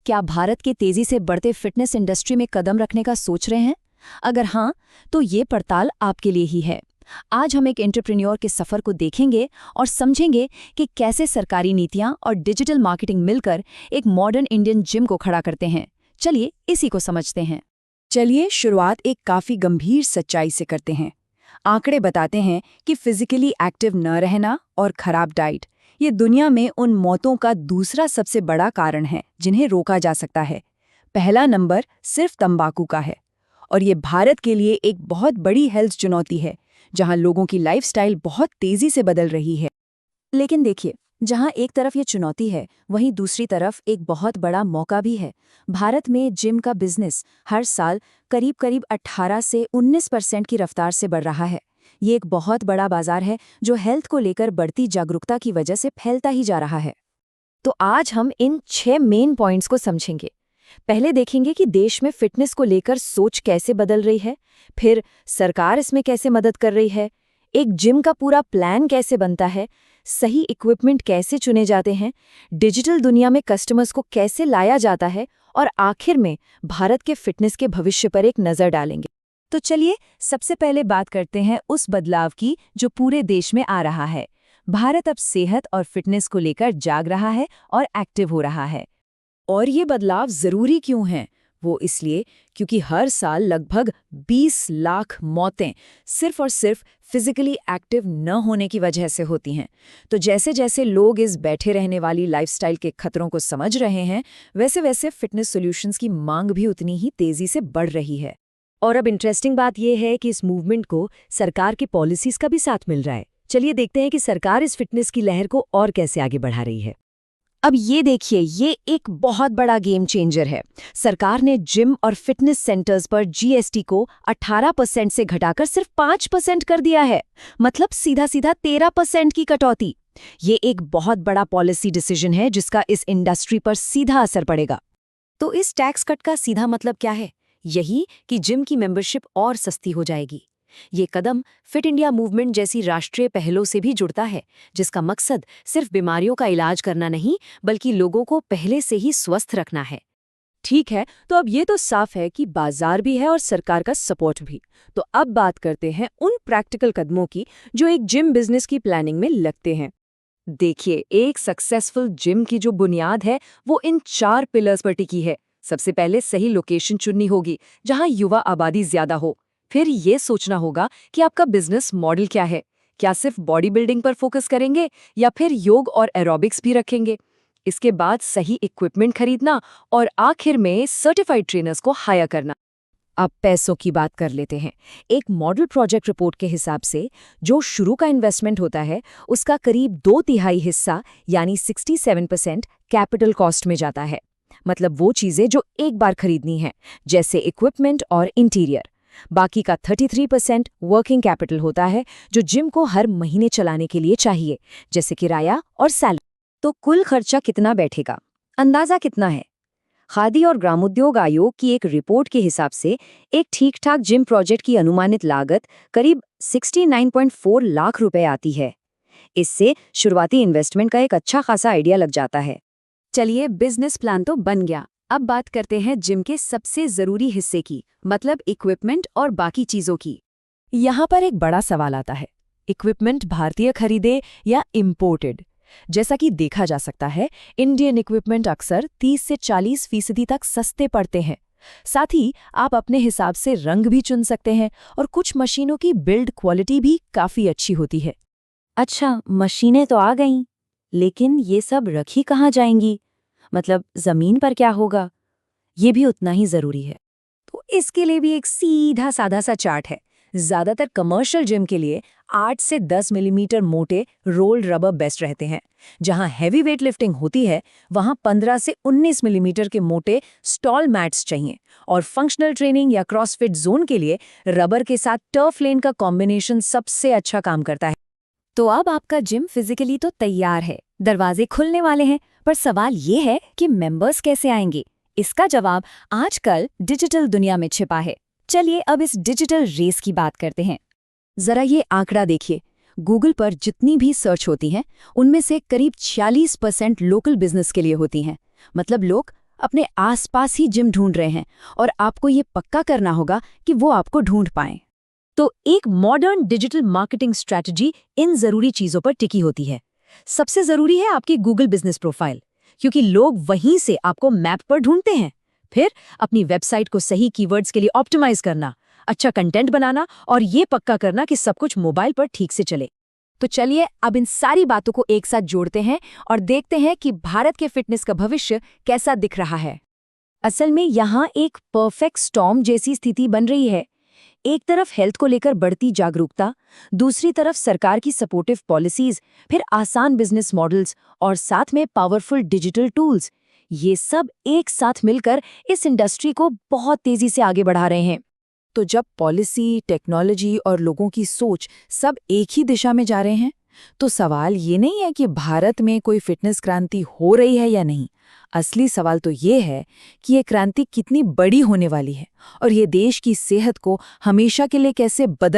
क्या भारत के तेजी से बढ़ते फिटनेस इंडस्ट्री में कदम रखने का सोच रहे हैं? अगर हाँ, तो ये पड़ताल आपके लिए ही है। आज हम एक एंटरप्रेन्योर के सफर को देखेंगे और समझेंगे कि कैसे सरकारी नीतियां और डिजिटल मार्केटिंग मिलकर एक मॉडर्न इंडियन जिम को खड़ा करते हैं। चलिए इसी को समझते हैं। चलिए शुरुआत एक काफी गंभीर सच्चाई से करते हैं। आंकड़े बताते हैं कि फिजिकली एक्टिव न रहना और खराब डाइट ये दुनिया में उन मौतों का दूसरा सबसे बड़ा कारण है जिन्हें रोका जा सकता है। पहला नंबर सिर्फ तंबाकू का है और ये भारत के लिए एक बहुत बड़ी हेल्थ चुनौती है, जहां लोगों की लाइफस्टाइल बहुत तेजी से बदल रही है। लेकिन देखिए, जहां एक तरफ ये चुनौती है, वहीं दूसरी तरफ एक बहुत बड़ा मौका भी है। भारत में जिम का बिजनेस हर साल करीब 18 से 19% की रफ्तार से बढ़ रहा है। ये एक बहुत बड़ा बाजार है जो हेल्थ को लेकर बढ़ती जागरूकता की वजह से फैलता ही जा रहा है। तो आज हम इन 6 मेन पॉइंट्स को समझेंगे। पहले देखेंगे कि देश में फिटनेस को लेकर सोच कैसे बदल रही है, फिर सरकार इसमें कैसे मदद कर रही है, एक जिम का पूरा प्लान कैसे बनता है, सही इक्विपमेंट कैसे चुने जाते हैं, डिजिटल दुनिया में कस्टमर्स को कैसे लाया जाता है और आखिर में भारत के फिटनेस के भविष्य पर एक नज़र डालेंगे। तो चलिए सबसे पहले बात करते हैं उस बदलाव की जो पूरे देश में आ रहा है। भारत अब सेहत और फिटनेस को लेकर जाग रहा है और एक्टिव हो रहा है। और ये बदलाव ज़रूरी क्यों हैं? वो इसलिए क्योंकि हर साल लगभग 20 लाख मौतें सिर्फ और सिर्फ फिजिकली एक्टिव न होने की वजह से होती हैं। तो जैसे जैसे लोग इस बैठे रहने वाली लाइफस्टाइल के खतरों को समझ रहे हैं, वैसे वैसे फिटनेस सॉल्यूशंस की मांग भी उतनी ही तेजी से बढ़ रही है। और अब इंटरेस्टिंग बात यह है कि इस मूवमेंट को सरकार की पॉलिसीज का भी साथ मिल रहा है। चलिए देखते हैं कि सरकार इस फिटनेस की लहर को और कैसे आगे बढ़ा रही है। अब ये देखिए, ये एक बहुत बड़ा गेम चेंजर है। सरकार ने जिम और फिटनेस सेंटर्स पर जीएसटी को 18% से घटाकर सिर्फ 5% कर दिया है। मतलब सीधा सीधा 13% की कटौती। ये एक बहुत बड़ा पॉलिसी डिसीजन है जिसका इस इंडस्ट्री पर सीधा असर पड़ेगा। तो इस टैक्स कट का सीधा मतलब क्या है? यही कि जिम की मेंबरशिप और सस्ती हो जाएगी। ये कदम फिट इंडिया मूवमेंट जैसी राष्ट्रीय पहलों से भी जुड़ता है, जिसका मकसद सिर्फ बीमारियों का इलाज करना नहीं, बल्कि लोगों को पहले से ही स्वस्थ रखना है। ठीक है, तो अब ये तो साफ है कि बाजार भी है और सरकार का सपोर्ट भी। तो अब बात करते हैं उन प्रैक्टिकल कदमों की जो एक जिम बिजनेस की प्लानिंग में लगते हैं। देखिए, एक सक्सेसफुल जिम की जो बुनियाद है वो इन 4 पिलर्स पर टिकी है। सबसे पहले सही लोकेशन चुननी होगी जहां युवा आबादी ज्यादा हो। फिर ये सोचना होगा कि आपका बिजनेस मॉडल क्या है। क्या सिर्फ बॉडी बिल्डिंग पर फोकस करेंगे या फिर योग और एरोबिक्स भी रखेंगे? इसके बाद सही इक्विपमेंट खरीदना और आखिर में सर्टिफाइड ट्रेनर्स को हायर करना। अब पैसों की बात कर लेते हैं। एक मॉडल प्रोजेक्ट रिपोर्ट के हिसाब से जो शुरू का इन्वेस्टमेंट होता है उसका करीब 2/3 हिस्सा यानी 67% कैपिटल कॉस्ट में जाता है। मतलब वो चीजें जो एक बार खरीदनी है, जैसे इक्विपमेंट और इंटीरियर। बाकी का 33% वर्किंग कैपिटल होता है जो जिम को हर महीने चलाने के लिए चाहिए, जैसे किराया और सैलरी। तो कुल खर्चा कितना बैठेगा? अंदाजा कितना है? खादी और ग्रामोद्योग आयोग की एक रिपोर्ट के हिसाब से एक ठीक-ठाक जिम प्रोजेक्ट की अनुमानित लागत करीब 69.4 लाख रुपए आती है। इससे शुरुआती इन्वेस्टमेंट का एक अच्छा खासा आइडिया लग जाता है। चलिए, बिजनेस प्लान तो बन गया। अब बात करते हैं जिम के सबसे जरूरी हिस्से की, मतलब इक्विपमेंट और बाकी चीजों की। यहाँ पर एक बड़ा सवाल आता है, इक्विपमेंट भारतीय खरीदे या इम्पोर्टेड? जैसा कि देखा जा सकता है, इंडियन इक्विपमेंट अक्सर 30 से 40% तक सस्ते पड़ते हैं। साथ ही आप अपने हिसाब से रंग भी चुन सकते हैं और कुछ मशीनों की बिल्ड क्वालिटी भी काफी अच्छी होती है। अच्छा, मशीनें तो आ गईं, लेकिन ये सब रखी कहाँ जाएंगी? मतलब जमीन पर क्या होगा? ये भी उतना ही जरूरी है। तो इसके लिए भी एक सीधा साधा सा चार्ट है। ज्यादातर कमर्शियल जिम के लिए 8 से 10 मिलीमीटर मोटे रोल्ड रबर बेस्ट रहते हैं। जहां हैवी वेट लिफ्टिंग होती है, वहां 15 से 19 मिलीमीटर के मोटे स्टॉल मैट्स चाहिए। और फंक्शनल ट्रेनिंग या क्रॉसफिट जोन के लिए रबर के साथ टर्फ लेन का कॉम्बिनेशन सबसे अच्छा काम करता है। तो अब आपका जिम फिजिकली तो तैयार है, दरवाजे खुलने वाले हैं, पर सवाल ये है कि मेंबर्स कैसे आएंगे? इसका जवाब आजकल डिजिटल दुनिया में छिपा है। चलिए अब इस डिजिटल रेस की बात करते हैं। जरा ये आंकड़ा देखिए, गूगल पर जितनी भी सर्च होती हैं, उनमें से करीब 46% लोकल बिजनेस के लिए होती हैं। मतलब लोग अपने आसपास ही जिम ढूंढ रहे हैं और आपको ये पक्का करना होगा कि वो आपको ढूंढ पाएं। तो एक modern digital marketing strategy in जरूरी चीजों पर टिकी होती है। सबसे जरूरी है आपकी गूगल बिजनेस प्रोफाइल, क्योंकि लोग वहीं से आपको मैप पर ढूंढते हैं। फिर अपनी वेबसाइट को सही कीवर्ड्स के लिए ऑप्टिमाइज करना, अच्छा कंटेंट बनाना और ये पक्का करना कि सब कुछ मोबाइल पर ठीक से चले। तो चलिए अब इन सारी बातों को एक साथ जोड़ते हैं और देखते हैं कि भारत के फिटनेस का भविष्य कैसा दिख रहा है। असल में यहाँ एक परफेक्ट स्टॉर्म जैसी स्थिति बन रही है। एक तरफ हेल्थ को लेकर बढ़ती जागरूकता, दूसरी तरफ सरकार की सपोर्टिव पॉलिसीज, फिर आसान बिजनेस मॉडल्स और साथ में पावरफुल डिजिटल टूल्स। ये सब एक साथ मिलकर इस इंडस्ट्री को बहुत तेजी से आगे बढ़ा रहे हैं। तो जब पॉलिसी, टेक्नोलॉजी और लोगों की सोच सब एक ही दिशा में जा रहे हैं, तो सवाल ये नहीं है कि भारत में कोई फिटनेस क्रांति हो रही है या नहीं। असली सवाल तो ये है कि ये क्रांति कितनी बड़ी होने वाली है और ये देश की सेहत को हमेशा के लिए कैसे बदल